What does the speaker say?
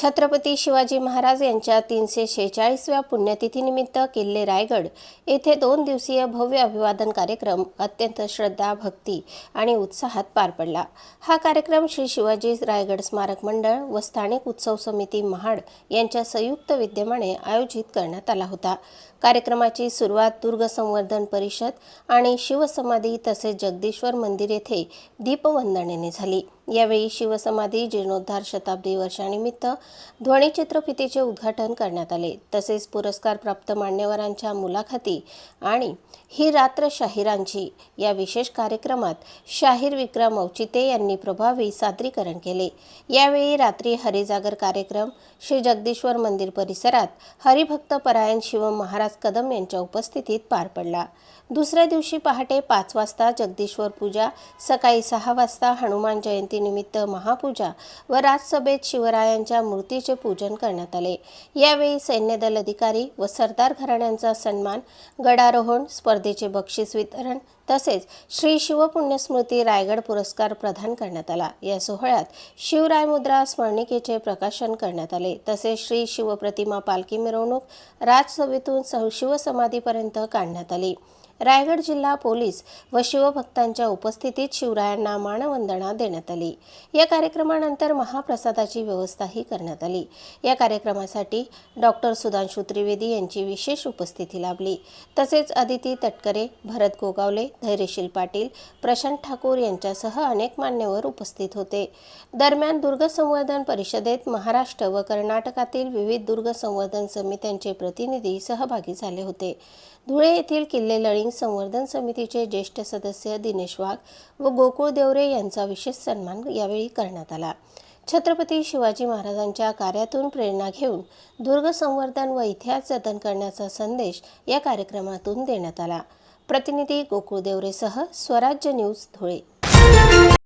छत्रपती शिवाजी महाराज यांच्या 346व्या पुण्यतिथीनिमित्त किल्ले रायगड येथे 2 दिवसीय भव्य अभिवादन कार्यक्रम अत्यंत श्रद्धा, भक्ती आणि उत्साहात पार पडला। हा कार्यक्रम श्री शिवाजी रायगड स्मारक मंडळ व स्थानिक उत्सव समिती महाड यांच्या संयुक्त विद्यमाने आयोजित करण्यात आला होता। कार्यक्रमाची सुरुवात दुर्ग संवर्धन परिषद आणि शिवसमाधी तसेच जगदीश्वर मंदिर येथे दीपवंदनेने झाली। यावेळी शिवसमाधी जीर्णोद्धार शताब्दी वर्षानिमित्त ध्वनिचित्रफितीचे उद्घाटन करण्यात आले। तसेच पुरस्कार प्राप्त मान्यवरांच्या मुलाखती आणि ही रात्र शाहिरांची या विशेष कार्यक्रमात शाहीर विक्रम औचिते यांनी प्रभावी सादरीकरण केले। यावेळी रात्री हरिजागर कार्यक्रम श्री जगदीश्वर मंदिर परिसरात हरिभक्त परायण शिवम महाराज कदम यांच्या उपस्थितीत पार पडला। दुसऱ्या दिवशी पहाटे 5 वाजता जगदीश्वर पूजा, सकाळी 6 वाजता हनुमान जयंती निमित्त महापूजा व राजसभेत शिवरायांच्या मूर्तीचे पूजन करण्यात आले। यावेळी सैन्यदल अधिकारी व सरदार घराण्यांचा सन्मान, गडारोहण, स्पर्धेचे बक्षीस वितरण तसेच श्री शिवपुण्यस्मृती रायगड पुरस्कार प्रदान करण्यात आला। या सोहळ्यात शिवराय मुद्रा स्मरणिकेचे प्रकाशन करण्यात आले। तसेच श्री शिवप्रतिमा पालखी मिरवणूक राजसभेतून शिवसमाधीपर्यंत काढण्यात आली। रायगड जिल्हा पोलीस व शिवभक्तांच्या उपस्थितीत शिवरायांना मानवंदना देण्यात आली। या कार्यक्रमानंतर महाप्रसादाची व्यवस्थाही करण्यात आली। या कार्यक्रमासाठी डॉक्टर सुधांशु त्रिवेदी यांची विशेष उपस्थिती लाभली। तसेच अदिती तटकरे, भरत गोगावले, धैर्यशील पाटील, प्रशांत ठाकूर यांच्यासह अनेक मान्यवर उपस्थित होते। दरम्यान दुर्ग संवर्धन परिषदेत महाराष्ट्र व कर्नाटकातील विविध दुर्ग संवर्धन समित्यांचे प्रतिनिधी सहभागी झाले होते। धुळे येथील किल्ले लळिंग संवर्धन समितीचे ज्येष्ठ सदस्य दिनेश वाघ व गोकुळ देवरे यांचा विशेष सन्मान यावेळी करण्यात आला। छत्रपती शिवाजी महाराजांच्या कार्यातून प्रेरणा घेऊन दुर्ग संवर्धन व इतिहास जतन करण्याचा संदेश या कार्यक्रमातून देण्यात आला। प्रतिनिधी गोकुळ देवरेसह स्वराज्य न्यूज धुळे।